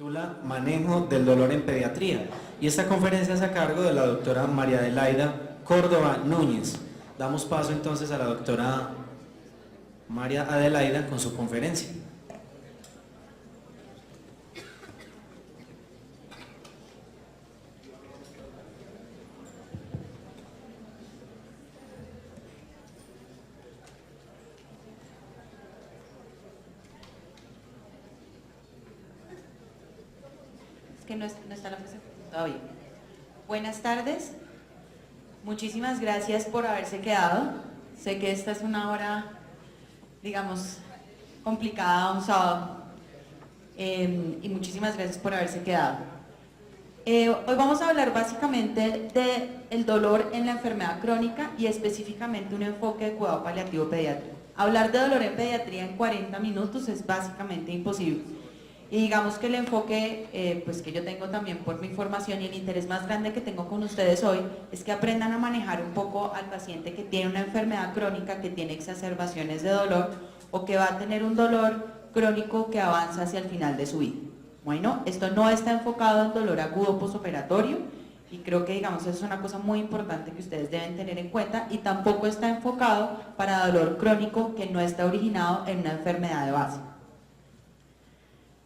titula Manejo del dolor en pediatría y esta conferencia es a cargo de la doctora María Adelaida Córdoba Núñez. Damos paso entonces a la doctora María Adelaida con su conferencia. Que no está la presentación todavía. Buenas tardes, muchísimas gracias por haberse quedado. Sé que esta es una hora, digamos, complicada, un sábado, y muchísimas gracias por haberse quedado. Hoy vamos a hablar básicamente del dolor en la enfermedad crónica y específicamente un enfoque de cuidado paliativo pediátrico. Hablar de dolor en pediatría en 40 minutos es básicamente imposible. Y digamos que el enfoque pues que yo tengo también por mi formación y el interés más grande que tengo con ustedes hoy es que aprendan a manejar un poco al paciente que tiene una enfermedad crónica, que tiene exacerbaciones de dolor o que va a tener un dolor crónico que avanza hacia el final de su vida. Bueno, esto no está enfocado en dolor agudo posoperatorio y creo que digamos es una cosa muy importante que ustedes deben tener en cuenta, y tampoco está enfocado para dolor crónico que no está originado en una enfermedad de base.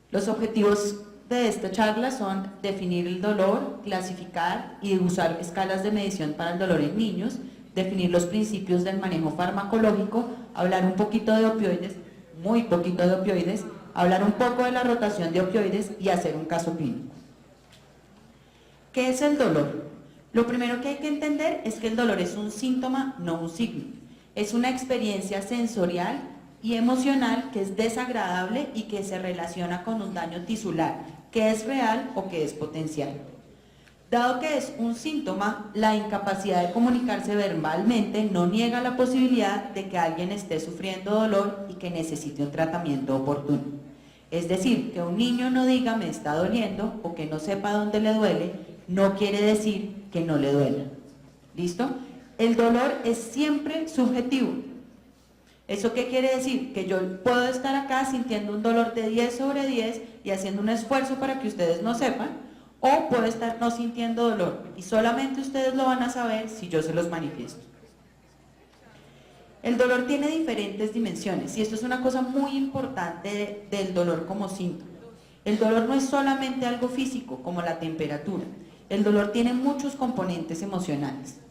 Los objetivos de esta charla son definir el dolor, clasificar y usar escalas de medición para el dolor en niños, definir los principios del manejo farmacológico, hablar un poquito de opioides, muy poquito de opioides, hablar un poco de la rotación de opioides y hacer un caso clínico. ¿Qué es el dolor? Lo primero que hay que entender es que el dolor es un síntoma, no un signo. Es una experiencia sensorial y emocional que es desagradable y que se relaciona con un daño tisular, que es real o que es potencial. Dado que es un síntoma, la incapacidad de comunicarse verbalmente no niega la posibilidad de que alguien esté sufriendo dolor y que necesite un tratamiento oportuno. Es decir, que un niño no diga me está doliendo o que no sepa dónde le duele, no quiere decir que no le duela. ¿Listo? El dolor es siempre subjetivo. ¿Eso qué quiere decir? Que yo puedo estar acá sintiendo un dolor de 10 sobre 10 y haciendo un esfuerzo para que ustedes no sepan, o puedo estar no sintiendo dolor y solamente ustedes lo van a saber si yo se los manifiesto. El dolor tiene diferentes dimensiones y esto es una cosa muy importante del dolor como síntoma. El dolor no es solamente algo físico como la temperatura, el dolor tiene muchos componentes emocionales.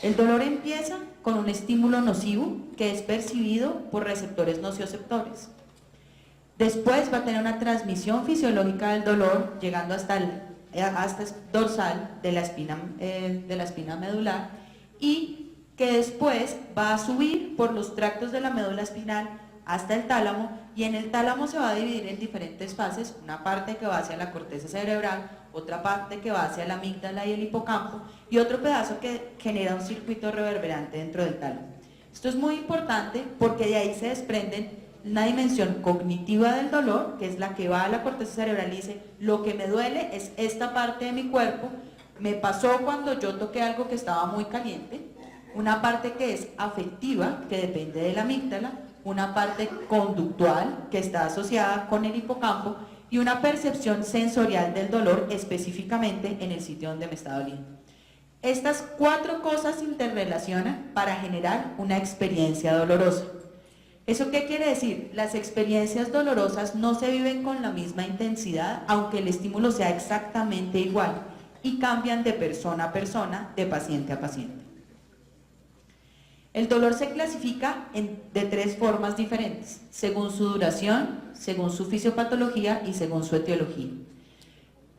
El dolor empieza con un estímulo nocivo que es percibido por receptores nocioceptores. Después va a tener una transmisión fisiológica del dolor llegando hasta el dorsal de la espina medular, y que después va a subir por los tractos de la médula espinal hasta el tálamo, y en el tálamo se va a dividir en diferentes fases, una parte que va hacia la corteza cerebral, otra parte que va hacia la amígdala y el hipocampo, y otro pedazo que genera un circuito reverberante dentro del tálamo. Esto es muy importante porque de ahí se desprenden una dimensión cognitiva del dolor, que es la que va a la corteza cerebral y dice, lo que me duele es esta parte de mi cuerpo, me pasó cuando yo toqué algo que estaba muy caliente, una parte que es afectiva, que depende de la amígdala, una parte conductual, que está asociada con el hipocampo, y una percepción sensorial del dolor específicamente en el sitio donde me está doliendo. Estas 4 cosas se interrelacionan para generar una experiencia dolorosa. ¿Eso qué quiere decir? Las experiencias dolorosas no se viven con la misma intensidad, aunque el estímulo sea exactamente igual, y cambian de persona a persona, de paciente a paciente. El dolor se clasifica de 3 formas diferentes, según su duración, según su fisiopatología y según su etiología.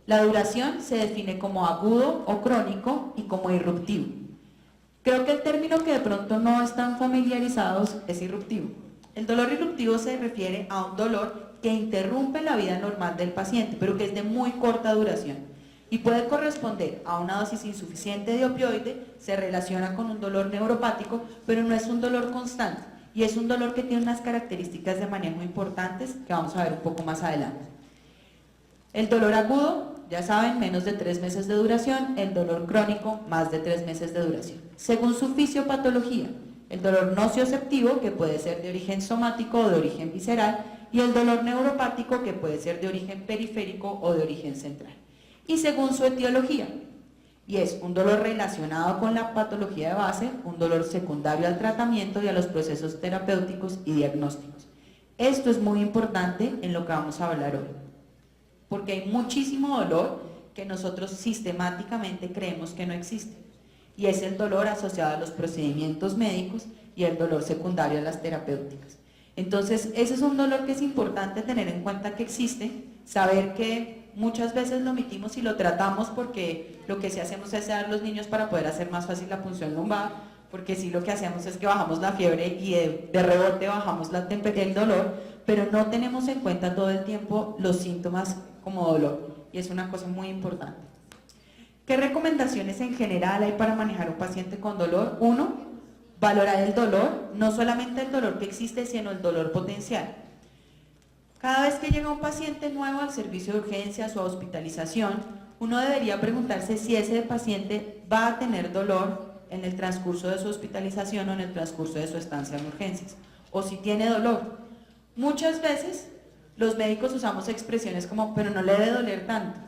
La duración se define como agudo o crónico y como irruptivo. Creo que el término que de pronto no están familiarizados es irruptivo. El dolor irruptivo se refiere a un dolor que interrumpe la vida normal del paciente, pero que es de muy corta duración y puede corresponder a una dosis insuficiente de opioide, se relaciona con un dolor neuropático, pero no es un dolor constante y es un dolor que tiene unas características de manejo importantes que vamos a ver un poco más adelante. El dolor agudo, ya saben, menos de 3 meses de duración, el dolor crónico, más de 3 meses de duración. Según su fisiopatología, el dolor nocioceptivo, que puede ser de origen somático o de origen visceral, y el dolor neuropático, que puede ser de origen periférico o de origen central. Y según su etiología, y es un dolor relacionado con la patología de base, un dolor secundario al tratamiento y a los procesos terapéuticos y diagnósticos. Esto es muy importante en lo que vamos a hablar hoy, porque hay muchísimo dolor que nosotros sistemáticamente creemos que no existe, y es el dolor asociado a los procedimientos médicos y el dolor secundario a las terapéuticas. Entonces, ese es un dolor que es importante tener en cuenta que existe, saber que muchas veces lo omitimos y lo tratamos porque lo que sí hacemos es sedar a los niños para poder hacer más fácil la punción lumbar, porque sí lo que hacemos es que bajamos la fiebre y de rebote bajamos el dolor, pero no tenemos en cuenta todo el tiempo los síntomas como dolor, y es una cosa muy importante. ¿Qué recomendaciones en general hay para manejar un paciente con dolor? Uno, valorar el dolor, no solamente el dolor que existe, sino el dolor potencial. Cada vez que llega un paciente nuevo al servicio de urgencias o a hospitalización, uno debería preguntarse si ese paciente va a tener dolor en el transcurso de su hospitalización o en el transcurso de su estancia en urgencias, o si tiene dolor. Muchas veces los médicos usamos expresiones como, pero no le debe doler tanto.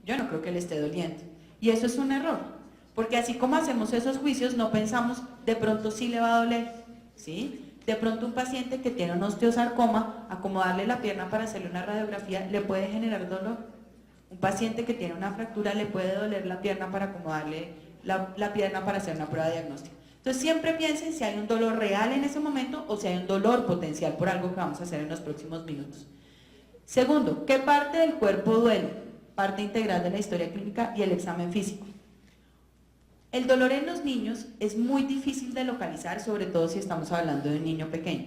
Yo no creo que le esté doliendo. Y eso es un error, porque así como hacemos esos juicios, no pensamos, de pronto sí le va a doler, ¿sí? De pronto un paciente que tiene un osteosarcoma, acomodarle la pierna para hacerle una radiografía le puede generar dolor. Un paciente que tiene una fractura le puede doler la pierna para acomodarle la pierna para hacer una prueba de diagnóstico. Entonces siempre piensen si hay un dolor real en ese momento o si hay un dolor potencial por algo que vamos a hacer en los próximos minutos. Segundo, ¿qué parte del cuerpo duele? Parte integral de la historia clínica y el examen físico. El dolor en los niños es muy difícil de localizar, sobre todo si estamos hablando de un niño pequeño.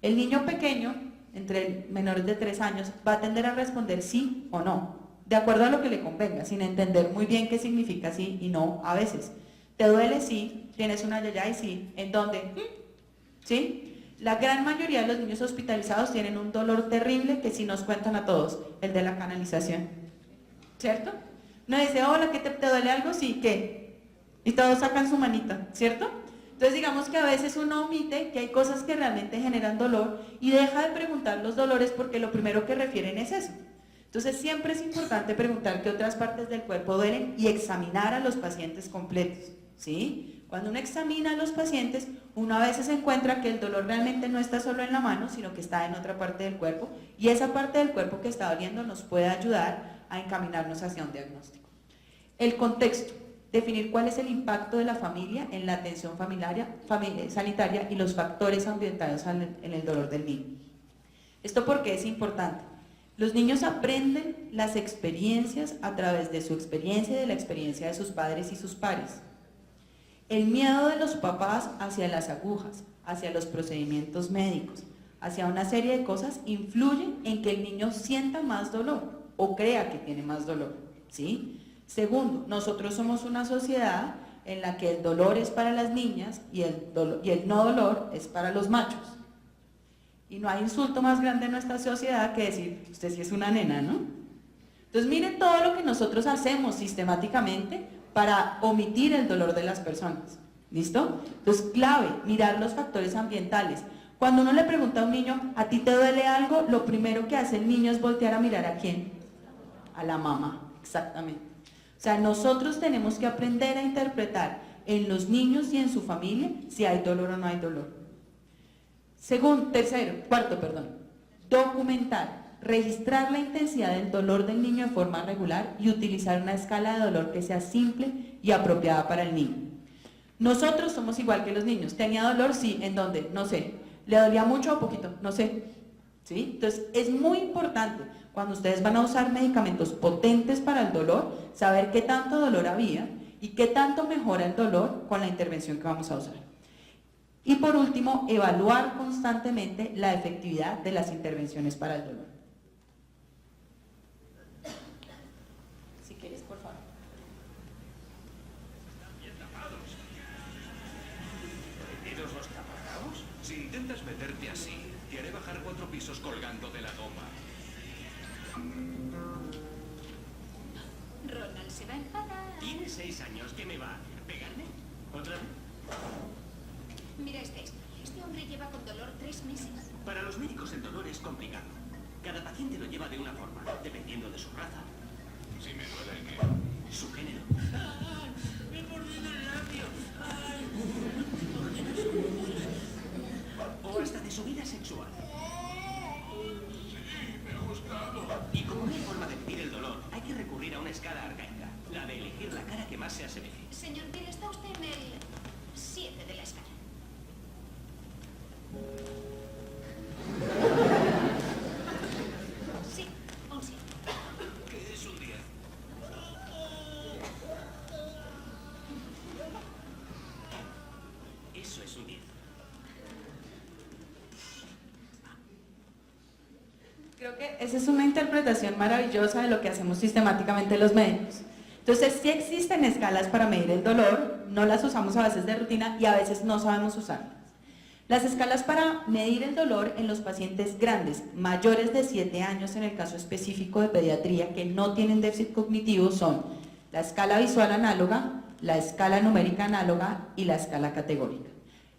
El niño pequeño, entre menores de 3 años, va a tender a responder sí o no, de acuerdo a lo que le convenga, sin entender muy bien qué significa sí y no a veces. ¿Te duele? Sí. ¿Tienes una yaya? Y sí. ¿En dónde? ¿Sí? La gran mayoría de los niños hospitalizados tienen un dolor terrible que sí nos cuentan a todos, el de la canalización. ¿Cierto? Uno dice, hola, ¿qué te duele algo? Sí, ¿qué? Y todos sacan su manita, ¿cierto? Entonces digamos que a veces uno omite que hay cosas que realmente generan dolor y deja de preguntar los dolores porque lo primero que refieren es eso. Entonces siempre es importante preguntar qué otras partes del cuerpo duelen y examinar a los pacientes completos, ¿sí? Cuando uno examina a los pacientes, uno a veces encuentra que el dolor realmente no está solo en la mano, sino que está en otra parte del cuerpo, y esa parte del cuerpo que está doliendo nos puede ayudar a encaminarnos hacia un diagnóstico. El contexto. Definir cuál es el impacto de la familia en la atención sanitaria y los factores ambientales en el dolor del niño. ¿Esto por qué es importante? Los niños aprenden las experiencias a través de su experiencia y de la experiencia de sus padres y sus pares. El miedo de los papás hacia las agujas, hacia los procedimientos médicos, hacia una serie de cosas influye en que el niño sienta más dolor o crea que tiene más dolor, ¿sí? Segundo, nosotros somos una sociedad en la que el dolor es para las niñas y el no dolor es para los machos. Y no hay insulto más grande en nuestra sociedad que decir, usted sí es una nena, ¿no? Entonces miren todo lo que nosotros hacemos sistemáticamente para omitir el dolor de las personas, ¿listo? Entonces clave, mirar los factores ambientales. Cuando uno le pregunta a un niño, ¿a ti te duele algo? Lo primero que hace el niño es voltear a mirar ¿a quién? A la mamá, exactamente. O sea, nosotros tenemos que aprender a interpretar en los niños y en su familia si hay dolor o no hay dolor. Cuarto, documentar, registrar la intensidad del dolor del niño de forma regular y utilizar una escala de dolor que sea simple y apropiada para el niño. Nosotros somos igual que los niños. ¿Tenía dolor? Sí. ¿En dónde? No sé. ¿Le dolía mucho o poquito? No sé. ¿Sí? Entonces, es muy importante cuando ustedes van a usar medicamentos potentes para el dolor, saber qué tanto dolor había y qué tanto mejora el dolor con la intervención que vamos a usar. Y por último, evaluar constantemente la efectividad de las intervenciones para el dolor. Si quieres, por favor. Bien tapados. ¿Prohibidos los taparrabos? Si intentas meterte así, te haré bajar 4 pisos colgando de la goma. Ronald se va a enfadar. Tiene 6 años, ¿qué me va a hacer? ¿Pegarme? ¿Otra vez? Mira este hombre lleva con dolor 3 meses. Para los médicos el dolor es complicado. Cada paciente lo lleva de una forma, dependiendo de su raza. Si me duele el qué. Su género. Me he mordido el labio. O hasta de su vida sexual. Sí, me ha gustado. Y como no hay forma de medir el dolor, hay que recurrir a una escala arcaica. La de elegir la cara que más se asemeje. Señor Bill, está usted en el 7 de la escala. Sí, un 7. ¿Qué es un 10? Eso es un 10. Creo que esa es una interpretación maravillosa de lo que hacemos sistemáticamente los médicos. Entonces, sí existen escalas para medir el dolor, no las usamos a veces de rutina y a veces no sabemos usarlas. Las escalas para medir el dolor en los pacientes grandes, mayores de 7 años en el caso específico de pediatría, que no tienen déficit cognitivo, son la escala visual análoga, la escala numérica análoga y la escala categórica.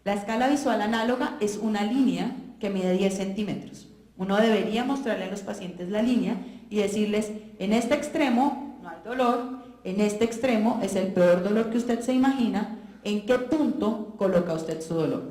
La escala visual análoga es una línea que mide 10 centímetros. Uno debería mostrarle a los pacientes la línea y decirles, en este extremo no hay dolor, en este extremo es el peor dolor que usted se imagina, ¿en qué punto coloca usted su dolor?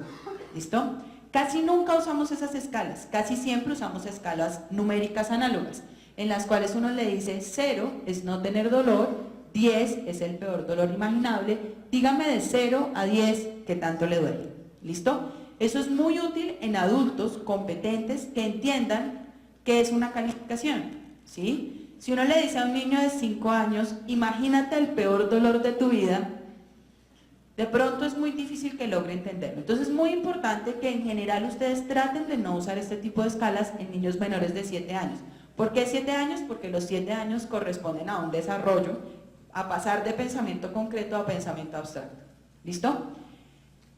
¿Listo? Casi nunca usamos esas escalas, casi siempre usamos escalas numéricas análogas, en las cuales uno le dice 0 es no tener dolor, 10 es el peor dolor imaginable, dígame de 0 a 10 qué tanto le duele. ¿Listo? Eso es muy útil en adultos competentes que entiendan qué es una calificación, ¿sí? Si uno le dice a un niño de 5 años, imagínate el peor dolor de tu vida, de pronto es muy difícil que logre entenderlo. Entonces es muy importante que en general ustedes traten de no usar este tipo de escalas en niños menores de 7 años. ¿Por qué 7 años? Porque los 7 años corresponden a un desarrollo, a pasar de pensamiento concreto a pensamiento abstracto. ¿Listo?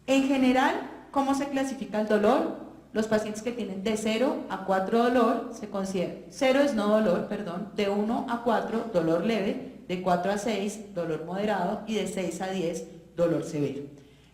En general, ¿cómo se clasifica el dolor? Los pacientes que tienen de 0 a 4 dolor se consideran, 0 es no dolor, perdón, de 1 a 4 dolor leve, de 4 a 6 dolor moderado y de 6 a 10 dolor severo.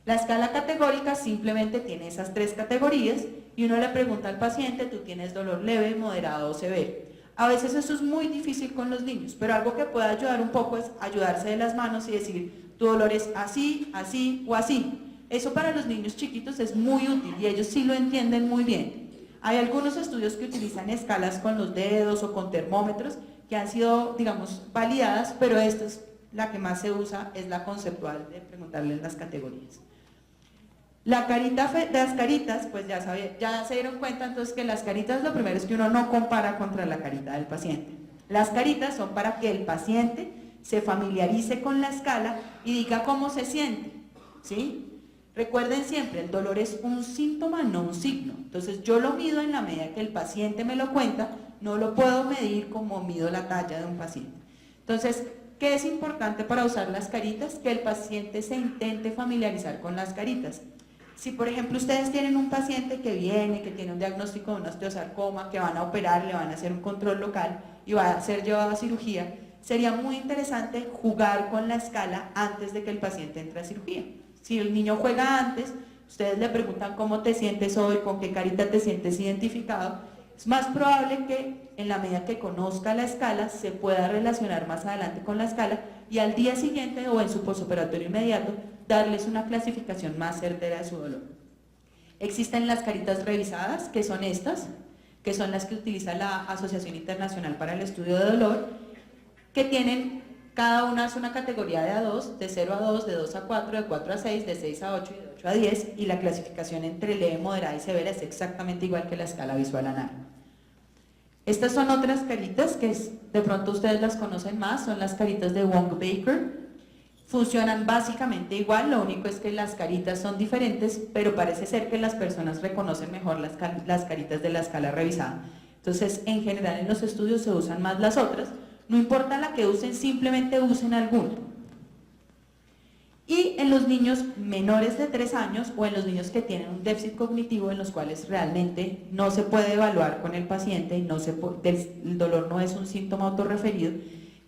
La escala categórica simplemente tiene esas 3 categorías y uno le pregunta al paciente, ¿tú tienes dolor leve, moderado o severo? A veces eso es muy difícil con los niños, pero algo que puede ayudar un poco es ayudarse de las manos y decir, tu dolor es así, así o así. Eso para los niños chiquitos es muy útil y ellos sí lo entienden muy bien. Hay algunos estudios que utilizan escalas con los dedos o con termómetros que han sido, digamos, validadas, pero esta es la que más se usa, es la conceptual de preguntarle las categorías. La carita, las caritas, pues ya se dieron cuenta entonces que las caritas lo primero es que uno no compara contra la carita del paciente. Las caritas son para que el paciente se familiarice con la escala y diga cómo se siente, ¿sí? Recuerden siempre, el dolor es un síntoma, no un signo. Entonces yo lo mido en la medida que el paciente me lo cuenta, no lo puedo medir como mido la talla de un paciente. Entonces, ¿qué es importante para usar las caritas? Que el paciente se intente familiarizar con las caritas. Si por ejemplo ustedes tienen un paciente que viene, que tiene un diagnóstico de un osteosarcoma, que van a operar, le van a hacer un control local y va a ser llevado a cirugía, sería muy interesante jugar con la escala antes de que el paciente entre a cirugía. Si el niño juega antes, ustedes le preguntan cómo te sientes hoy, con qué carita te sientes identificado, es más probable que en la medida que conozca la escala se pueda relacionar más adelante con la escala y al día siguiente o en su posoperatorio inmediato darles una clasificación más certera de su dolor. Existen las caritas revisadas, que son estas, que son las que utiliza la Asociación Internacional para el Estudio de Dolor, que tienen, cada una es una categoría de A2, de 0 a 2, de 2 a 4, de 4 a 6, de 6 a 8 y de 8 a 10, y la clasificación entre leve, moderada y severa es exactamente igual que la escala visual análoga. Estas son otras caritas que de pronto ustedes las conocen más, son las caritas de Wong-Baker. Funcionan básicamente igual, lo único es que las caritas son diferentes, pero parece ser que las personas reconocen mejor las caritas de la escala revisada. Entonces, en general en los estudios se usan más las otras, no importa la que usen, simplemente usen alguna. Y en los niños menores de 3 años o en los niños que tienen un déficit cognitivo en los cuales realmente no se puede evaluar con el paciente y el dolor no es un síntoma autorreferido,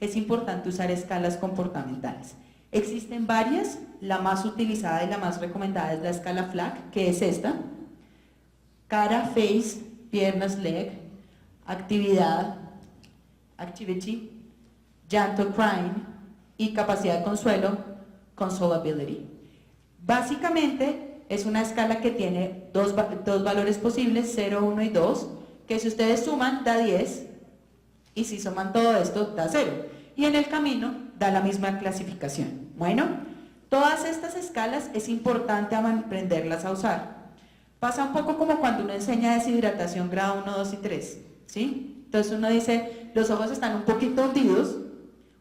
es importante usar escalas comportamentales. Existen varias, la más utilizada y la más recomendada es la escala FLAC, que es esta. cara, face, piernas, leg, actividad, activity, llanto, crying, y capacidad de consuelo, consolability. Básicamente es una escala que tiene dos valores posibles, 0, 1 y 2, que si ustedes suman da 10 y si suman todo esto da 0. Y en el camino da la misma clasificación. Bueno, todas estas escalas es importante aprenderlas a usar. Pasa un poco como cuando uno enseña deshidratación grado 1, 2 y 3, ¿sí? Entonces uno dice, los ojos están un poquito hundidos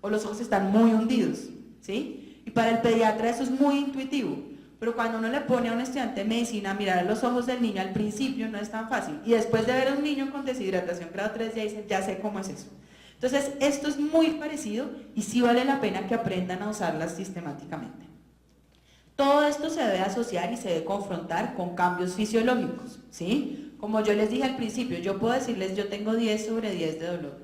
o los ojos están muy hundidos, ¿sí? Y para el pediatra eso es muy intuitivo, pero cuando uno le pone a un estudiante de medicina a mirar a los ojos del niño al principio no es tan fácil, y después de ver a un niño con deshidratación grado 3 ya dicen, ya sé cómo es eso. Entonces esto es muy parecido y sí vale la pena que aprendan a usarlas sistemáticamente. Todo esto se debe asociar y se debe confrontar con cambios fisiológicos, ¿sí? Como yo les dije al principio, yo puedo decirles yo tengo 10 sobre 10 de dolor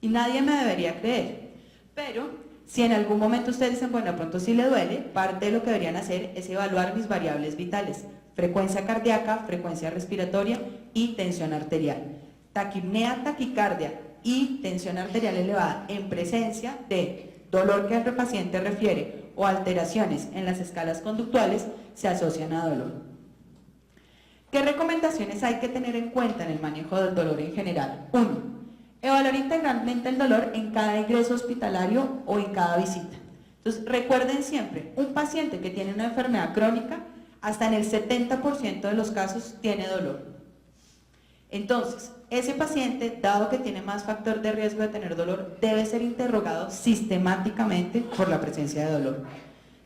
y nadie me debería creer, pero si en algún momento ustedes dicen, bueno, de pronto sí le duele, parte de lo que deberían hacer es evaluar mis variables vitales, frecuencia cardíaca, frecuencia respiratoria y tensión arterial. Taquipnea, taquicardia y tensión arterial elevada en presencia de dolor que el paciente refiere o alteraciones en las escalas conductuales se asocian a dolor. ¿Qué recomendaciones hay que tener en cuenta en el manejo del dolor en general? 1. Evaluar integralmente el dolor en cada ingreso hospitalario o en cada visita. Entonces, recuerden siempre, un paciente que tiene una enfermedad crónica, hasta en el 70% de los casos tiene dolor. Entonces, ese paciente, dado que tiene más factor de riesgo de tener dolor, debe ser interrogado sistemáticamente por la presencia de dolor.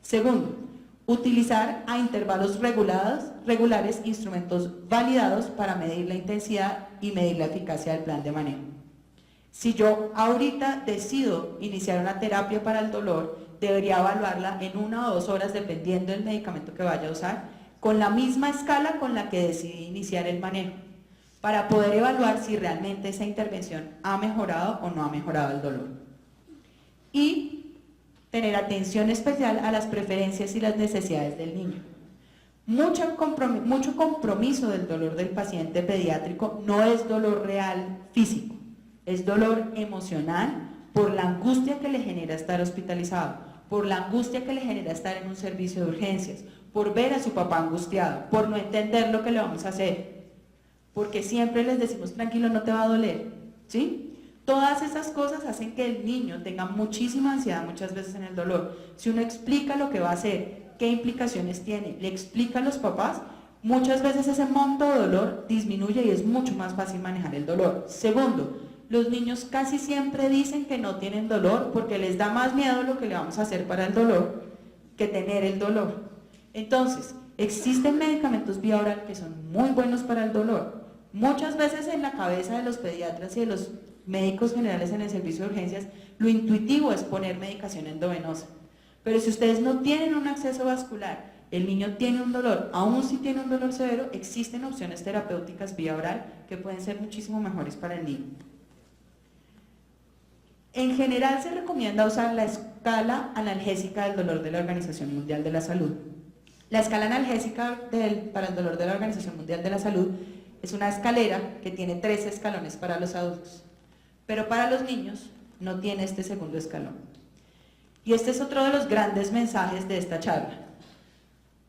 Segundo, utilizar a intervalos regulares instrumentos validados para medir la intensidad y medir la eficacia del plan de manejo. Si yo ahorita decido iniciar una terapia para el dolor, debería evaluarla en 1 o 2 horas dependiendo del medicamento que vaya a usar, con la misma escala con la que decidí iniciar el manejo, para poder evaluar si realmente esa intervención ha mejorado o no ha mejorado el dolor. Y tener atención especial a las preferencias y las necesidades del niño. Mucho compromiso del dolor del paciente pediátrico no es dolor real físico, es dolor emocional por la angustia que le genera estar hospitalizado, por la angustia que le genera estar en un servicio de urgencias, por ver a su papá angustiado, por no entender lo que le vamos a hacer, porque siempre les decimos tranquilo, no te va a doler, ¿sí? Todas esas cosas hacen que el niño tenga muchísima ansiedad muchas veces en el dolor. Si uno explica lo que va a hacer, qué implicaciones tiene, le explica a los papás, muchas veces ese monto de dolor disminuye y es mucho más fácil manejar el dolor. Segundo, los niños casi siempre dicen que no tienen dolor porque les da más miedo lo que le vamos a hacer para el dolor que tener el dolor. Entonces, existen medicamentos vía oral que son muy buenos para el dolor. Muchas veces en la cabeza de los pediatras y de los médicos generales en el servicio de urgencias, lo intuitivo es poner medicación endovenosa. Pero si ustedes no tienen un acceso vascular, el niño tiene un dolor, aún si tiene un dolor severo, existen opciones terapéuticas vía oral que pueden ser muchísimo mejores para el niño. En general se recomienda usar la escala analgésica del dolor de la Organización Mundial de la Salud. La escala analgésica para el dolor de la Organización Mundial de la Salud es una escalera que tiene 3 escalones para los adultos, pero para los niños no tiene este segundo escalón. Y este es otro de los grandes mensajes de esta charla.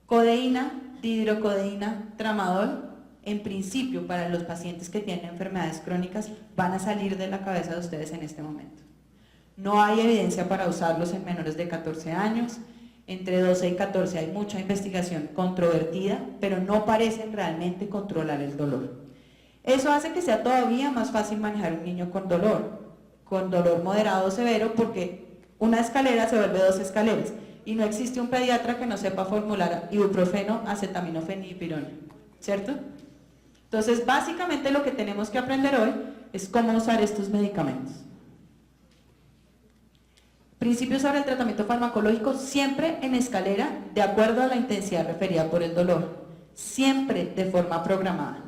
Codeína, dihidrocodeína, tramadol, en principio para los pacientes que tienen enfermedades crónicas, van a salir de la cabeza de ustedes en este momento. No hay evidencia para usarlos en menores de 14 años, entre 12 y 14 hay mucha investigación controvertida, pero no parecen realmente controlar el dolor. Eso hace que sea todavía más fácil manejar un niño con dolor moderado o severo, porque una escalera se vuelve 2 escaleras, y no existe un pediatra que no sepa formular ibuprofeno, acetaminofén y dipirona, ¿cierto? Entonces, básicamente lo que tenemos que aprender hoy es cómo usar estos medicamentos. Principios sobre el tratamiento farmacológico, siempre en escalera, de acuerdo a la intensidad referida por el dolor, siempre de forma programada.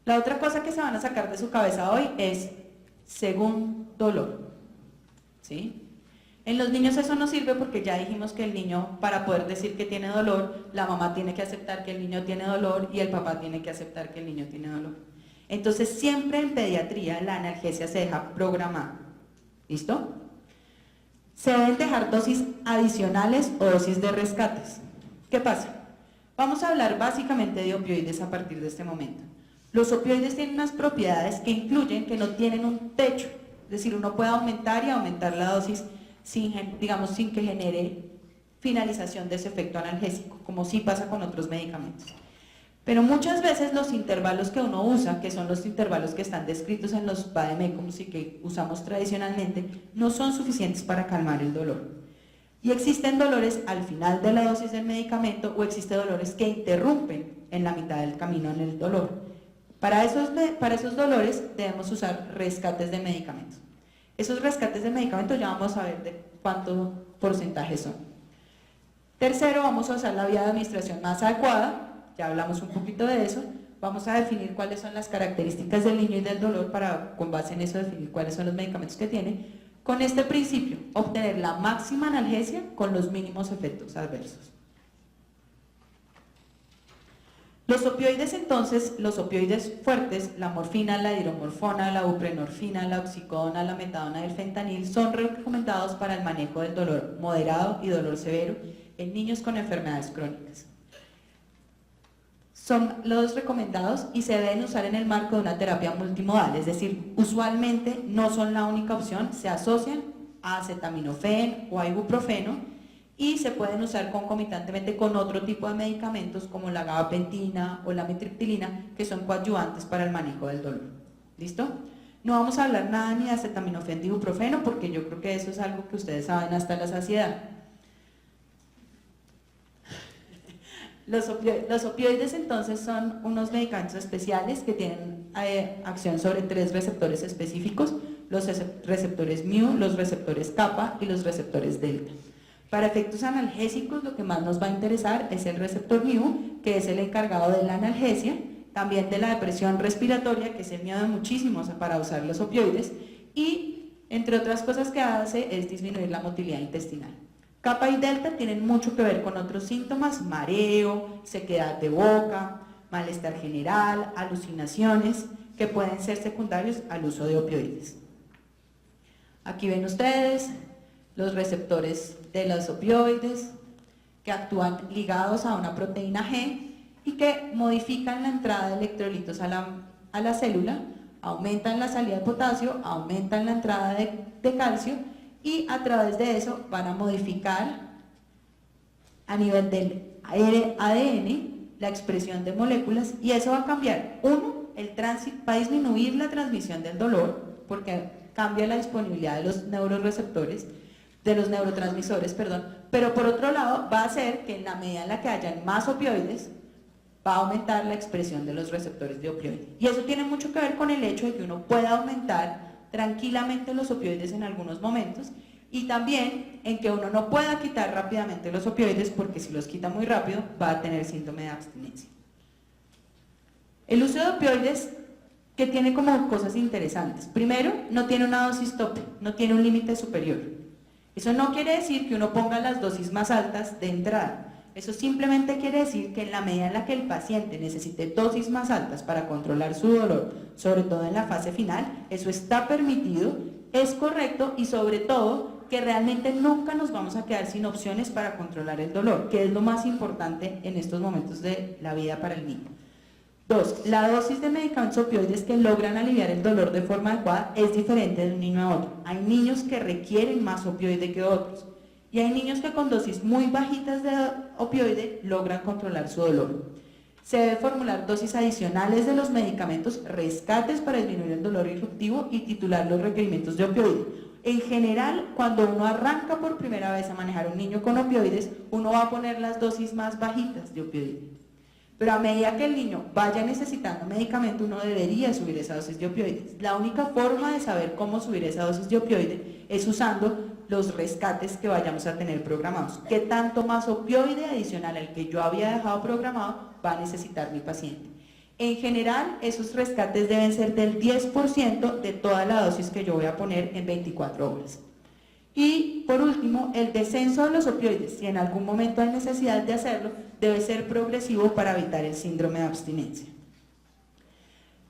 La otra cosa que se van a sacar de su cabeza hoy es según dolor, ¿sí? En los niños eso no sirve porque ya dijimos que el niño, para poder decir que tiene dolor, la mamá tiene que aceptar que el niño tiene dolor y el papá tiene que aceptar que el niño tiene dolor. Entonces siempre en pediatría la analgesia se deja programada. ¿Listo? Se deben dejar dosis adicionales o dosis de rescates. ¿Qué pasa? Vamos a hablar básicamente de opioides a partir de este momento. Los opioides tienen unas propiedades que incluyen que no tienen un techo, es decir, uno puede aumentar y aumentar la dosis sin que genere finalización de ese efecto analgésico, como sí pasa con otros medicamentos. Pero muchas veces los intervalos que uno usa, que son los intervalos que están descritos en los vademecums y que usamos tradicionalmente, no son suficientes para calmar el dolor. Y existen dolores al final de la dosis del medicamento o existen dolores que interrumpen en la mitad del camino en el dolor. Para esos dolores debemos usar rescates de medicamentos. Esos rescates de medicamentos ya vamos a ver de cuánto porcentaje son. Tercero, vamos a usar la vía de administración más adecuada. Ya hablamos un poquito de eso. Vamos a definir cuáles son las características del niño y del dolor para, con base en eso, definir cuáles son los medicamentos que tiene. Con este principio, obtener la máxima analgesia con los mínimos efectos adversos. Los opioides entonces, los opioides fuertes, la morfina, la hidromorfona, la buprenorfina, la oxicodona, la metadona y el fentanil son recomendados para el manejo del dolor moderado y dolor severo en niños con enfermedades crónicas. Son los recomendados y se deben usar en el marco de una terapia multimodal, es decir, usualmente no son la única opción, se asocian a acetaminofén o a ibuprofeno y se pueden usar concomitantemente con otro tipo de medicamentos como la gabapentina o la mitriptilina, que son coadyuvantes para el manejo del dolor. ¿Listo? No vamos a hablar nada ni de acetaminofén ni ibuprofeno porque yo creo que eso es algo que ustedes saben hasta la saciedad. Los opioides entonces son unos medicamentos especiales que tienen acción sobre 3 receptores específicos, los receptores mu, los receptores kappa y los receptores delta. Para efectos analgésicos lo que más nos va a interesar es el receptor mu, que es el encargado de la analgesia, también de la depresión respiratoria, que es el miedo de muchísimos para usar los opioides, y entre otras cosas que hace es disminuir la motilidad intestinal. Kappa y delta tienen mucho que ver con otros síntomas, mareo, sequedad de boca, malestar general, alucinaciones, que pueden ser secundarios al uso de opioides. Aquí ven ustedes los receptores de los opioides que actúan ligados a una proteína G y que modifican la entrada de electrolitos a la célula, aumentan la salida de potasio, aumentan la entrada de calcio y a través de eso van a modificar a nivel del ADN la expresión de moléculas y eso va a cambiar, uno, el tránsito, va a disminuir la transmisión del dolor porque cambia la disponibilidad de los neuroreceptores, de los neurotransmisores, perdón, pero por otro lado va a hacer que en la medida en la que hayan más opioides va a aumentar la expresión de los receptores de opioides y eso tiene mucho que ver con el hecho de que uno pueda aumentar tranquilamente los opioides en algunos momentos y también en que uno no pueda quitar rápidamente los opioides porque si los quita muy rápido va a tener síndrome de abstinencia. El uso de opioides que tiene como cosas interesantes. Primero, no tiene una dosis tope, no tiene un límite superior. Eso no quiere decir que uno ponga las dosis más altas de entrada. Eso simplemente quiere decir que en la medida en la que el paciente necesite dosis más altas para controlar su dolor, sobre todo en la fase final, eso está permitido, es correcto y sobre todo que realmente nunca nos vamos a quedar sin opciones para controlar el dolor, que es lo más importante en estos momentos de la vida para el niño. 2. La dosis de medicamentos opioides que logran aliviar el dolor de forma adecuada es diferente de un niño a otro. Hay niños que requieren más opioide que otros. Y hay niños que con dosis muy bajitas de opioide logran controlar su dolor. Se debe formular dosis adicionales de los medicamentos, rescates para disminuir el dolor irruptivo y titular los requerimientos de opioide. En general, cuando uno arranca por primera vez a manejar un niño con opioides, uno va a poner las dosis más bajitas de opioide. Pero a medida que el niño vaya necesitando medicamento, uno debería subir esa dosis de opioides. La única forma de saber cómo subir esa dosis de opioide es usando los rescates que vayamos a tener programados. ¿Qué tanto más opioide adicional al que yo había dejado programado va a necesitar mi paciente? En general, esos rescates deben ser del 10% de toda la dosis que yo voy a poner en 24 horas. Y por último, el descenso de los opioides, si en algún momento hay necesidad de hacerlo, debe ser progresivo para evitar el síndrome de abstinencia.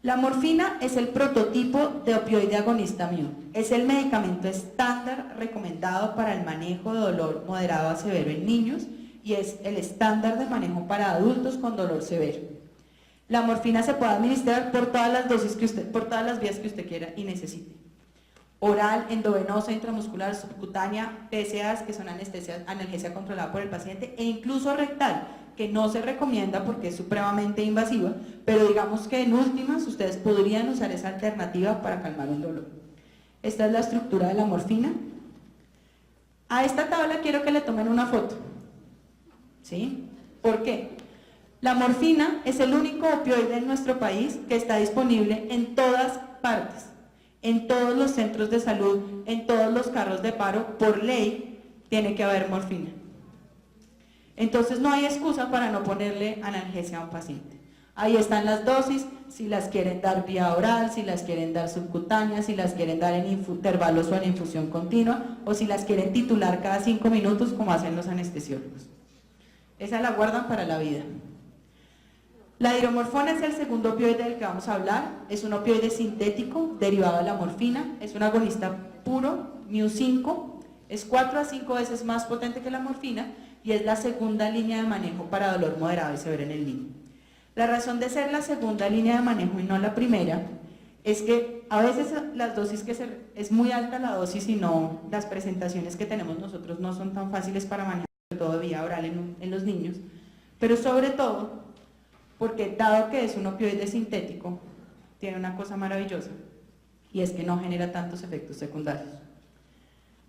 La morfina es el prototipo de opioide agonista mu. Es el medicamento estándar recomendado para el manejo de dolor moderado a severo en niños y es el estándar de manejo para adultos con dolor severo. La morfina se puede administrar por todas las dosis que usted, por todas las vías que usted quiera y necesite. Oral, endovenosa, intramuscular, subcutánea, PSAs, que son analgesia controlada por el paciente, e incluso rectal, que no se recomienda porque es supremamente invasiva, pero digamos que en últimas ustedes podrían usar esa alternativa para calmar un dolor. Esta es la estructura de la morfina. A esta tabla quiero que le tomen una foto. ¿Sí? ¿Por qué? La morfina es el único opioide en nuestro país que está disponible en todas partes, en todos los centros de salud, en todos los carros de paro. Por ley tiene que haber morfina. Entonces no hay excusa para no ponerle analgesia a un paciente. Ahí están las dosis, si las quieren dar vía oral, si las quieren dar subcutáneas, si las quieren dar en intervalos o en infusión continua, o si las quieren titular cada 5 minutos como hacen los anestesiólogos. Esa la guardan para la vida. La hidromorfona es el segundo opioide del que vamos a hablar. Es un opioide sintético derivado de la morfina, es un agonista puro, mu5, es 4 a 5 veces más potente que la morfina y es la segunda línea de manejo para dolor moderado y severo en el niño. La razón de ser la segunda línea de manejo y no la primera es que a veces las dosis es muy alta la dosis y no, las presentaciones que tenemos nosotros no son tan fáciles para manejar, sobre todo vía oral en los niños, pero sobre todo porque dado que es un opioide sintético, tiene una cosa maravillosa y es que no genera tantos efectos secundarios.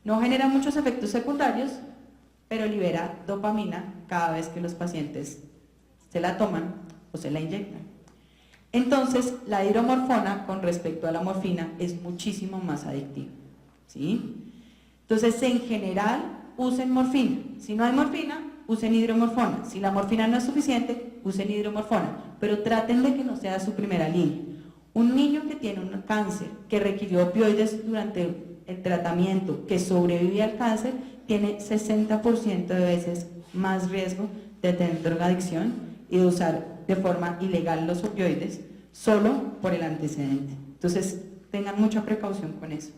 No genera muchos efectos secundarios, pero libera dopamina cada vez que los pacientes se la toman o se la inyectan. Entonces, la hidromorfona con respecto a la morfina es muchísimo más adictiva, ¿sí? Entonces, en general, usen morfina. Si no hay morfina, usen hidromorfona. Si la morfina no es suficiente, usen hidromorfona, pero traten de que no sea su primera línea. Un niño que tiene un cáncer, que requirió opioides durante el tratamiento, que sobrevive al cáncer, tiene 60% de veces más riesgo de tener drogadicción y de usar de forma ilegal los opioides solo por el antecedente. Entonces, tengan mucha precaución con eso.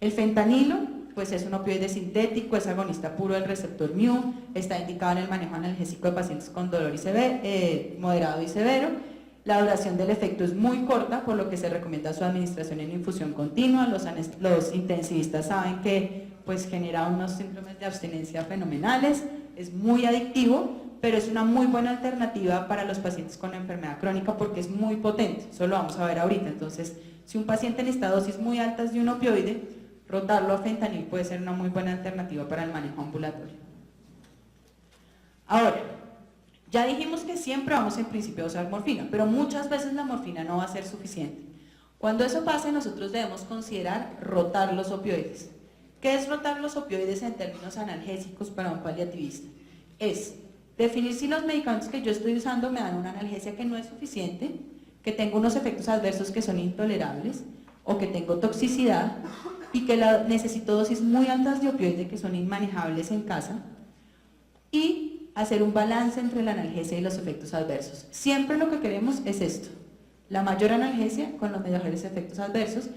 El fentanilo, pues es un opioide sintético, es agonista puro del receptor mu, está indicado en el manejo analgésico de pacientes con dolor moderado y severo. La duración del efecto es muy corta, por lo que se recomienda su administración en infusión continua. Los intensivistas saben que pues genera unos síndromes de abstinencia fenomenales, es muy adictivo, pero es una muy buena alternativa para los pacientes con enfermedad crónica porque es muy potente, eso lo vamos a ver ahorita. Entonces, si un paciente necesita dosis muy altas de un opioide, rotarlo a fentanil puede ser una muy buena alternativa para el manejo ambulatorio. Ahora, ya dijimos que siempre vamos en principio a usar morfina, pero muchas veces la morfina no va a ser suficiente. Cuando eso pase, nosotros debemos considerar rotar los opioides. ¿Qué es rotar los opioides en términos analgésicos para un paliativista? Es definir si los medicamentos que yo estoy usando me dan una analgesia que no es suficiente, que tengo unos efectos adversos que son intolerables o que tengo toxicidad y que necesito dosis muy altas de opioide que son inmanejables en casa, y hacer un balance entre la analgesia y los efectos adversos. Siempre lo que queremos es esto, la mayor analgesia con los mayores efectos adversos,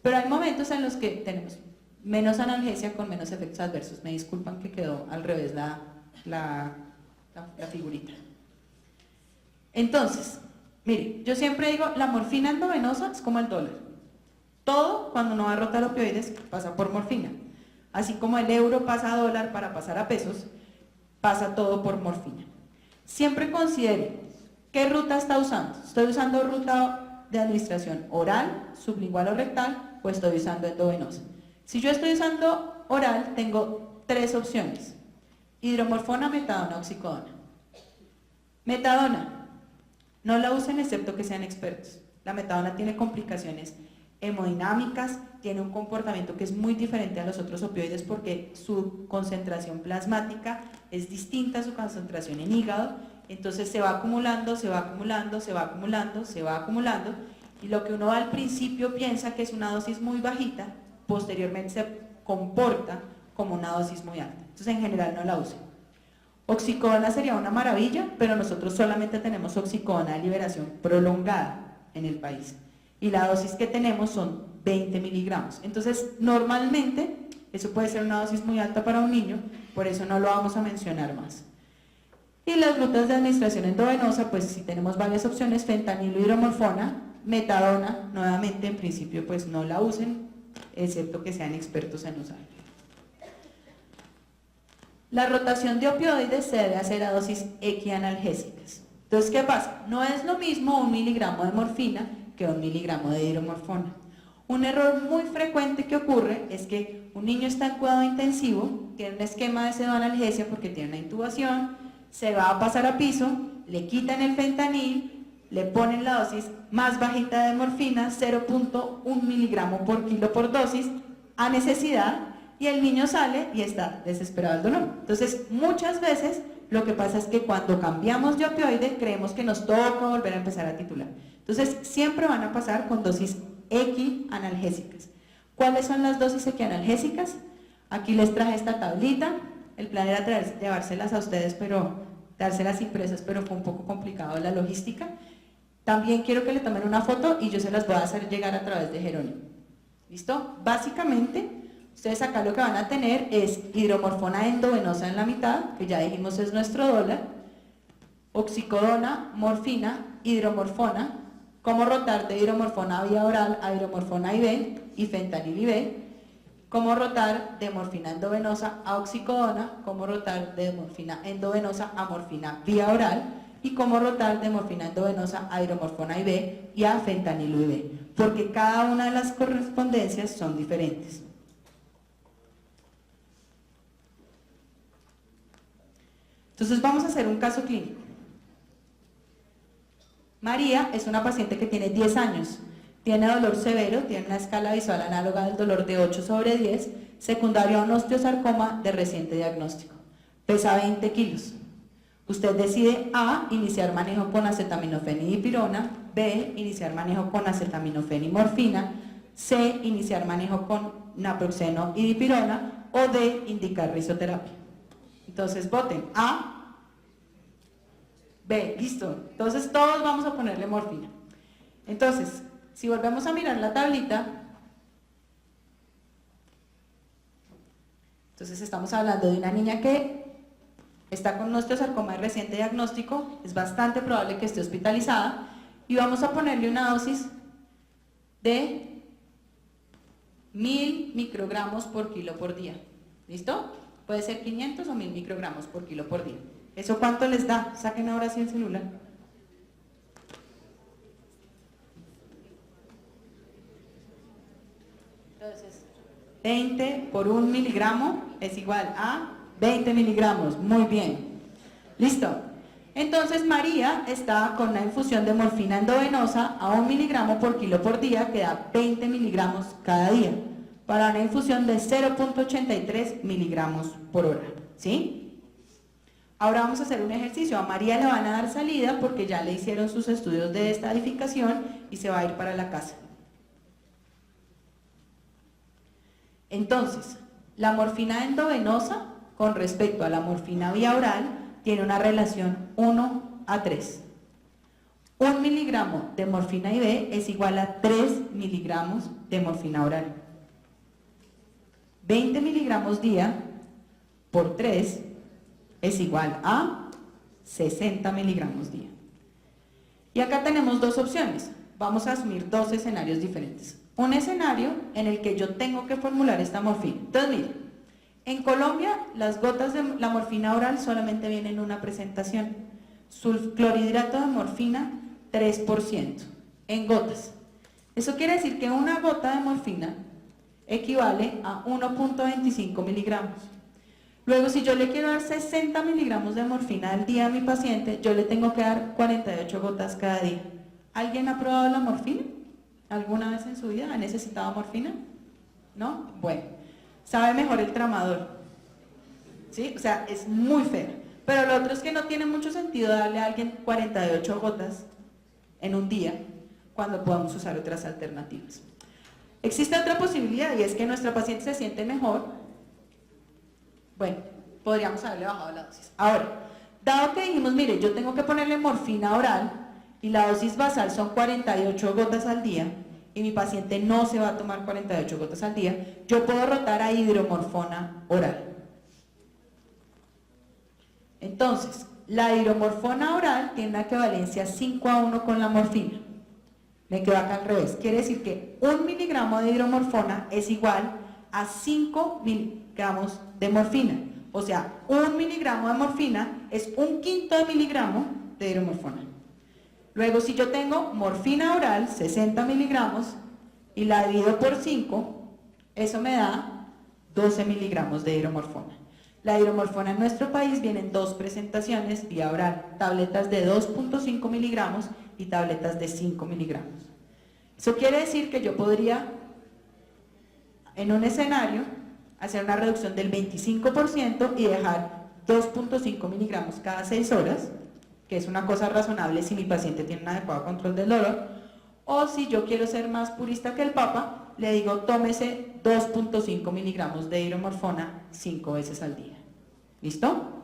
pero hay momentos en los que tenemos menos analgesia con menos efectos adversos. Me disculpan que quedó al revés la figurita. Entonces, mire, yo siempre digo, la morfina endovenosa es como el dólar. Todo, cuando uno va a rotar opioides, pasa por morfina. Así como el euro pasa a dólar para pasar a pesos, pasa todo por morfina. Siempre considere qué ruta está usando. ¿Estoy usando ruta de administración oral, sublingual o rectal, o estoy usando endovenosa? Si yo estoy usando oral, tengo 3 opciones: hidromorfona, metadona, oxicodona. Metadona, no la usen excepto que sean expertos. La metadona tiene complicaciones hemodinámicas, tiene un comportamiento que es muy diferente a los otros opioides porque su concentración plasmática es distinta a su concentración en hígado, entonces se va acumulando, se va acumulando, se va acumulando, se va acumulando, y lo que uno al principio piensa que es una dosis muy bajita, posteriormente se comporta como una dosis muy alta. Entonces en general no la usen. Oxicodona sería una maravilla, pero nosotros solamente tenemos oxicodona de liberación prolongada en el país. Y la dosis que tenemos son 20 miligramos. Entonces normalmente eso puede ser una dosis muy alta para un niño, por eso no lo vamos a mencionar más. Y las rutas de administración endovenosa, pues si tenemos varias opciones, fentanilo, hidromorfona, metadona, nuevamente en principio pues no la usen, excepto que sean expertos en usarla. La rotación de opioides se debe hacer a dosis equianalgésicas. Entonces, ¿qué pasa? No es lo mismo 1 miligramo de morfina que 1 miligramo de hidromorfona. Un error muy frecuente que ocurre es que un niño está en cuidado intensivo, tiene un esquema de pseudoanalgesia porque tiene una intubación, se va a pasar a piso, le quitan el fentanil, le ponen la dosis más bajita de morfina, 0.1 miligramo por kilo por dosis, a necesidad, y el niño sale y está desesperado del dolor. Entonces, muchas veces lo que pasa es que cuando cambiamos de opioide, creemos que nos toca volver a empezar a titular. Entonces, siempre van a pasar con dosis equianalgésicas. ¿Cuáles son las dosis equianalgésicas? Aquí les traje esta tablita. El plan era llevárselas a ustedes, pero dárselas impresas, pero fue un poco complicado la logística. También quiero que le tomen una foto y yo se las voy a hacer llegar a través de Jerónimo. ¿Listo? Básicamente, ustedes acá lo que van a tener es hidromorfona endovenosa en la mitad, que ya dijimos es nuestro dólar, oxicodona, morfina, hidromorfona, cómo rotar de hidromorfona vía oral a hidromorfona IV y fentanil IV, cómo rotar de morfina endovenosa a oxicodona, cómo rotar de morfina endovenosa a morfina vía oral y cómo rotar de morfina endovenosa a hidromorfona IV y a fentanil IV, porque cada una de las correspondencias son diferentes. Entonces vamos a hacer un caso clínico. María es una paciente que tiene 10 años, tiene dolor severo, tiene una escala visual análoga del dolor de 8/10, secundario a un osteosarcoma de reciente diagnóstico. Pesa 20 kilos. Usted decide A, iniciar manejo con acetaminofén y dipirona, B, iniciar manejo con acetaminofén y morfina, C, iniciar manejo con naproxeno y dipirona, o D, indicar risoterapia. Entonces voten A, B, listo. Entonces todos vamos a ponerle morfina. Entonces, si volvemos a mirar la tablita, entonces estamos hablando de una niña que está con un osteosarcoma de reciente diagnóstico, es bastante probable que esté hospitalizada, y vamos a ponerle una dosis de 1000 microgramos por kilo por día. ¿Listo? Puede ser 500 o 1000 microgramos por kilo por día. ¿Eso cuánto les da? Saquen ahora sí el celular. Entonces, 20 por 1 miligramo es igual a 20 miligramos. Muy bien. Listo. Entonces María está con una infusión de morfina endovenosa a 1 miligramo por kilo por día, que da 20 miligramos cada día, para una infusión de 0.83 miligramos por hora. ¿Sí? Ahora vamos a hacer un ejercicio. A María le van a dar salida porque ya le hicieron sus estudios de estadificación y se va a ir para la casa. Entonces, la morfina endovenosa con respecto a la morfina vía oral tiene una relación 1:3. 1 miligramo de morfina IV es igual a 3 miligramos de morfina oral. 20 miligramos día por 3 es igual a 60 miligramos día. Y acá tenemos dos opciones. Vamos a asumir dos escenarios diferentes. Un escenario en el que yo tengo que formular esta morfina. Entonces, miren, en Colombia las gotas de la morfina oral solamente vienen en una presentación. Clorhidrato de morfina 3% en gotas. Eso quiere decir que una gota de morfina equivale a 1.25 miligramos. Luego, si yo le quiero dar 60 miligramos de morfina al día a mi paciente, yo le tengo que dar 48 gotas cada día. ¿Alguien ha probado la morfina? ¿Alguna vez en su vida ha necesitado morfina? ¿No? Bueno, sabe mejor el tramador. ¿Sí? O sea, es muy feo. Pero lo otro es que no tiene mucho sentido darle a alguien 48 gotas en un día cuando podamos usar otras alternativas. Existe otra posibilidad y es que nuestra paciente se siente mejor. Bueno, podríamos haberle bajado la dosis. Ahora, dado que dijimos, mire, yo tengo que ponerle morfina oral y la dosis basal son 48 gotas al día y mi paciente no se va a tomar 48 gotas al día, yo puedo rotar a hidromorfona oral. Entonces, la hidromorfona oral tiene una equivalencia 5:1 con la morfina. Me quedo acá al revés. Quiere decir que 1 miligramo de hidromorfona es igual a 5 miligramos de morfina. O sea, 1 miligramo de morfina es 1/5 de miligramo de hidromorfona. Luego, si yo tengo morfina oral, 60 miligramos, y la divido por 5, eso me da 12 miligramos de hidromorfona. La hidromorfona en nuestro país viene en 2 presentaciones vía oral, tabletas de 2.5 miligramos y tabletas de 5 miligramos. Eso quiere decir que yo podría, en un escenario, hacer una reducción del 25% y dejar 2.5 miligramos cada 6 horas, que es una cosa razonable si mi paciente tiene un adecuado control del dolor, o si yo quiero ser más purista que el Papa, le digo tómese 2.5 miligramos de hidromorfona 5 veces al día. ¿Listo?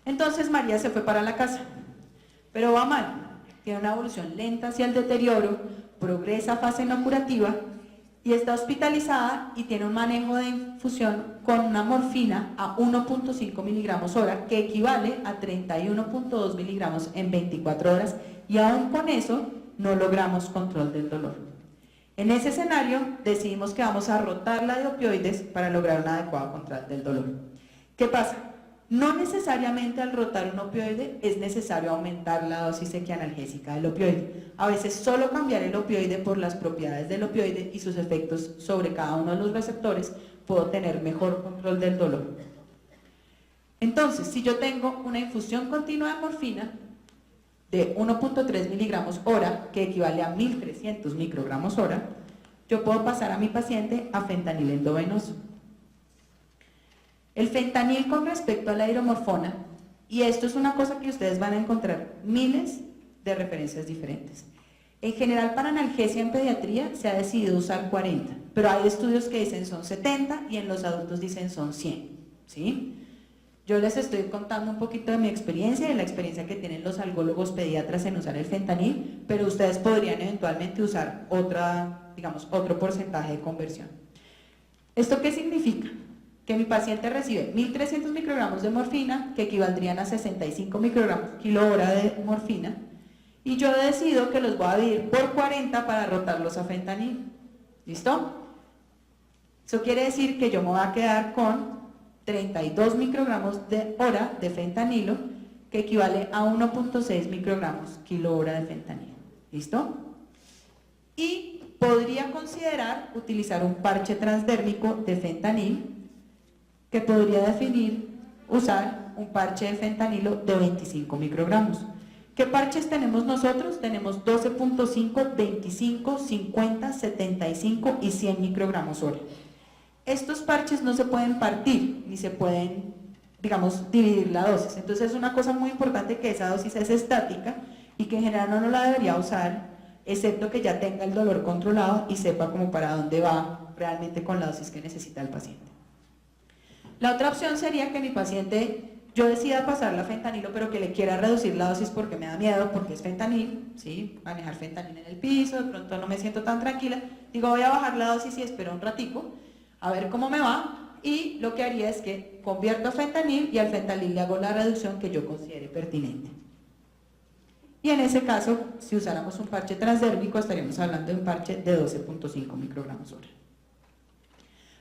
Entonces María se fue para la casa, pero va mal, tiene una evolución lenta hacia el deterioro, progresa a fase no curativa y está hospitalizada y tiene un manejo de infusión con una morfina a 1.5 miligramos hora, que equivale a 31.2 miligramos en 24 horas, y aún con eso no logramos control del dolor. En ese escenario decidimos que vamos a rotarla de opioides para lograr un adecuado control del dolor. ¿Qué pasa? No necesariamente al rotar un opioide es necesario aumentar la dosis equianalgésica del opioide. A veces solo cambiar el opioide por las propiedades del opioide y sus efectos sobre cada uno de los receptores puedo tener mejor control del dolor. Entonces, si yo tengo una infusión continua de morfina de 1.3 miligramos hora, que equivale a 1300 microgramos hora, yo puedo pasar a mi paciente a fentanil endovenoso. El fentanil con respecto a la hidromorfona, y esto es una cosa que ustedes van a encontrar miles de referencias diferentes. En general, para analgesia en pediatría se ha decidido usar 40, pero hay estudios que dicen son 70 y en los adultos dicen son 100, ¿sí? Yo les estoy contando un poquito de mi experiencia y de la experiencia que tienen los algólogos pediatras en usar el fentanil, pero ustedes podrían eventualmente usar otro porcentaje de conversión. ¿Esto qué significa? Que mi paciente recibe 1300 microgramos de morfina, que equivaldrían a 65 microgramos kilo hora de morfina, y yo decido que los voy a dividir por 40 para rotarlos a fentanil. ¿Listo? Eso quiere decir que yo me voy a quedar con 32 microgramos de hora de fentanilo, que equivale a 1.6 microgramos kilo hora de fentanilo. ¿Listo? Y podría considerar utilizar un parche transdérmico de fentanil, que podría usar un parche de fentanilo de 25 microgramos. ¿Qué parches tenemos nosotros? Tenemos 12.5, 25, 50, 75 y 100 microgramos hora. Estos parches no se pueden partir, ni se pueden, dividir la dosis. Entonces es una cosa muy importante que esa dosis es estática y que en general no la debería usar, excepto que ya tenga el dolor controlado y sepa como para dónde va realmente con la dosis que necesita el paciente. La otra opción sería que mi paciente, yo decida pasarle a fentanilo, pero que le quiera reducir la dosis porque me da miedo, porque es fentanil, ¿sí? Manejar fentanil en el piso, de pronto no me siento tan tranquila, digo voy a bajar la dosis y espero un ratico, a ver cómo me va, y lo que haría es que convierto a fentanil y al fentanil le hago la reducción que yo considere pertinente. Y en ese caso, si usáramos un parche transdérmico, estaríamos hablando de un parche de 12.5 microgramos hora.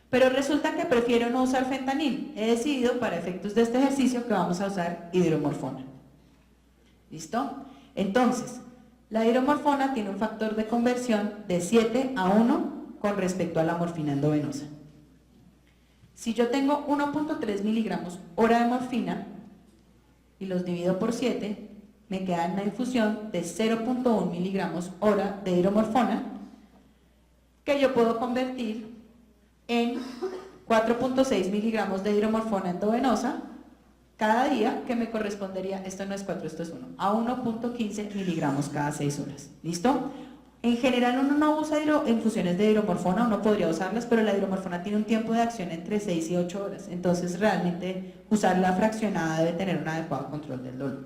Pero resulta que prefiero no usar fentanil. He decidido para efectos de este ejercicio que vamos a usar hidromorfona. ¿Listo? Entonces, la hidromorfona tiene un factor de conversión de 7:1 con respecto a la morfina endovenosa. Si yo tengo 1.3 miligramos hora de morfina y los divido por 7, me queda una infusión de 0.1 miligramos hora de hidromorfona, que yo puedo convertir en 4.6 miligramos de hidromorfona endovenosa cada día, que me correspondería, esto no es 4, esto es 1, a 1.15 miligramos cada 6 horas. ¿Listo? En general uno no usa infusiones de hidromorfona, uno podría usarlas, pero la hidromorfona tiene un tiempo de acción entre 6 y 8 horas, entonces realmente usarla fraccionada debe tener un adecuado control del dolor.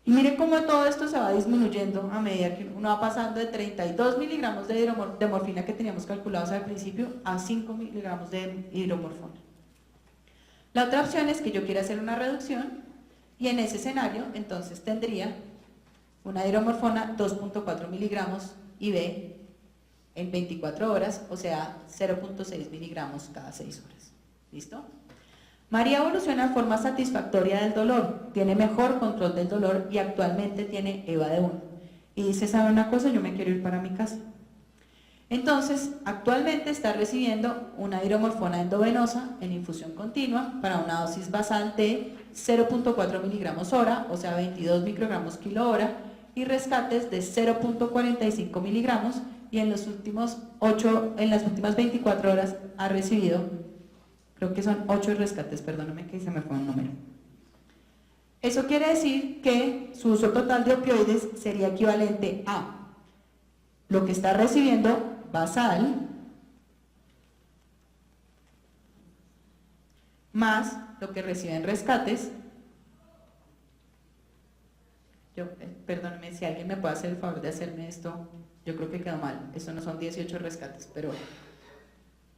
Y miren cómo todo esto se va disminuyendo a medida que uno va pasando de 32 miligramos de morfina que teníamos calculados al principio a 5 miligramos de hidromorfona. La otra opción es que yo quiera hacer una reducción y en ese escenario entonces tendría una hidromorfona 2.4 miligramos IV en 24 horas, o sea 0.6 miligramos cada 6 horas. ¿Listo? María evoluciona de forma satisfactoria del dolor, tiene mejor control del dolor y actualmente tiene EVA de 1. Y dice, ¿sabe una cosa? Yo me quiero ir para mi casa. Entonces, actualmente está recibiendo una hidromorfona endovenosa en infusión continua para una dosis basal de 0.4 miligramos hora, o sea 22 microgramos kilo hora, y rescates de 0.45 miligramos, y en las últimas 24 horas ha recibido, creo que son 8 rescates, perdóname que se me fue un número. Eso quiere decir que su uso total de opioides sería equivalente a lo que está recibiendo basal más lo que recibe en rescates. Perdónenme, si alguien me puede hacer el favor de hacerme esto, yo creo que quedó mal, eso no son 18 rescates, pero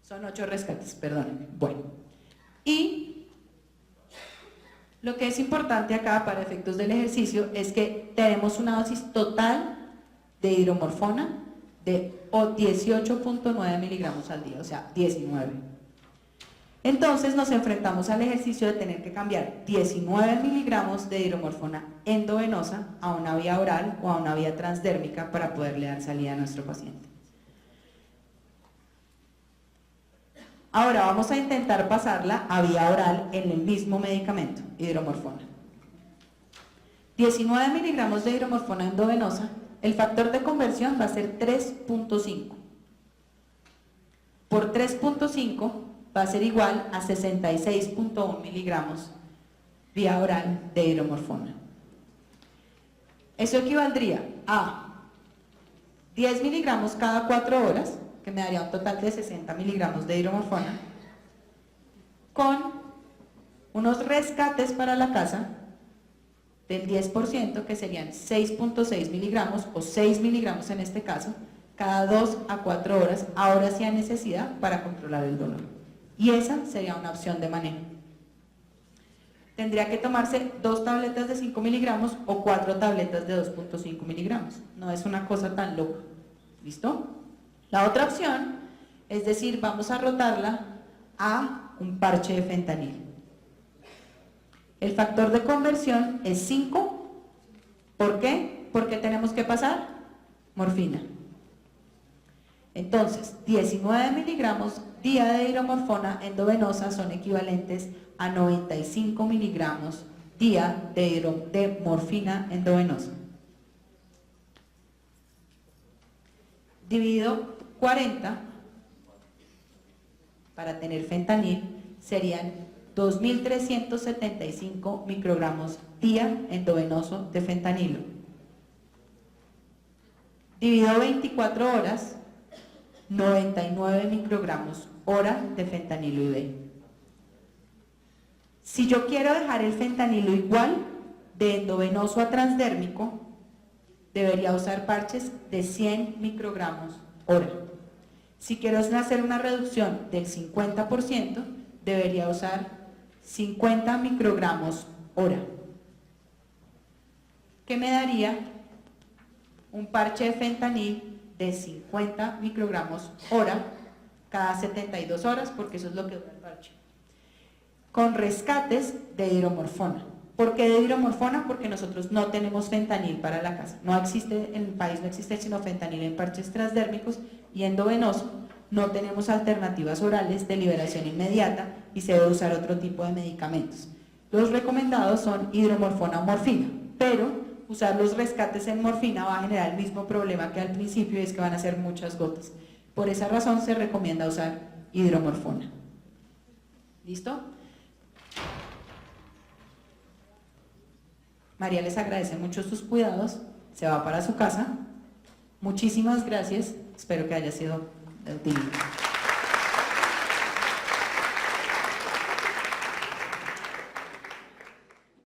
son 8 rescates, perdónenme. Bueno, y lo que es importante acá para efectos del ejercicio es que tenemos una dosis total de hidromorfona de 18.9 miligramos al día, o sea, 19. Entonces nos enfrentamos al ejercicio de tener que cambiar 19 miligramos de hidromorfona endovenosa a una vía oral o a una vía transdérmica para poderle dar salida a nuestro paciente. Ahora vamos a intentar pasarla a vía oral en el mismo medicamento, hidromorfona. 19 miligramos de hidromorfona endovenosa, el factor de conversión va a ser 3.5. Por 3.5 va a ser igual a 66.1 miligramos vía oral de hidromorfona. Eso equivaldría a 10 miligramos cada 4 horas, que me daría un total de 60 miligramos de hidromorfona, con unos rescates para la casa del 10%, que serían 6.6 miligramos o 6 miligramos en este caso, cada 2 a 4 horas, ahora sí hay necesidad para controlar el dolor. Y esa sería una opción de manejo. Tendría que tomarse 2 tabletas de 5 miligramos o 4 tabletas de 2.5 miligramos. No es una cosa tan loca. ¿Listo? La otra opción es decir, vamos a rotarla a un parche de fentanil. El factor de conversión es 5. ¿Por qué? Porque tenemos que pasar morfina. Entonces, 19 miligramos día de hidromorfona endovenosa son equivalentes a 95 miligramos día de morfina endovenosa. Dividido 40 para tener fentanil serían 2.375 microgramos día endovenoso de fentanilo. Dividido 24 horas, 99 microgramos hora de fentanilo IV. Si yo quiero dejar el fentanilo igual de endovenoso a transdérmico, debería usar parches de 100 microgramos hora. Si quiero hacer una reducción del 50%, debería usar 50 microgramos hora. ¿Qué me daría? Un parche de fentanil de 50 microgramos hora cada 72 horas, porque eso es lo que dura el parche, con rescates de hidromorfona. ¿Por qué de hidromorfona? Porque nosotros no tenemos fentanil para la casa, no existe, en el país no existe sino fentanil en parches transdérmicos y endovenoso, no tenemos alternativas orales de liberación inmediata y se debe usar otro tipo de medicamentos. Los recomendados son hidromorfona o morfina, pero usar los rescates en morfina va a generar el mismo problema que al principio, y es que van a ser muchas gotas. Por esa razón se recomienda usar hidromorfona. ¿Listo? María les agradece mucho sus cuidados, se va para su casa Muchísimas gracias, espero que haya sido de utilidad.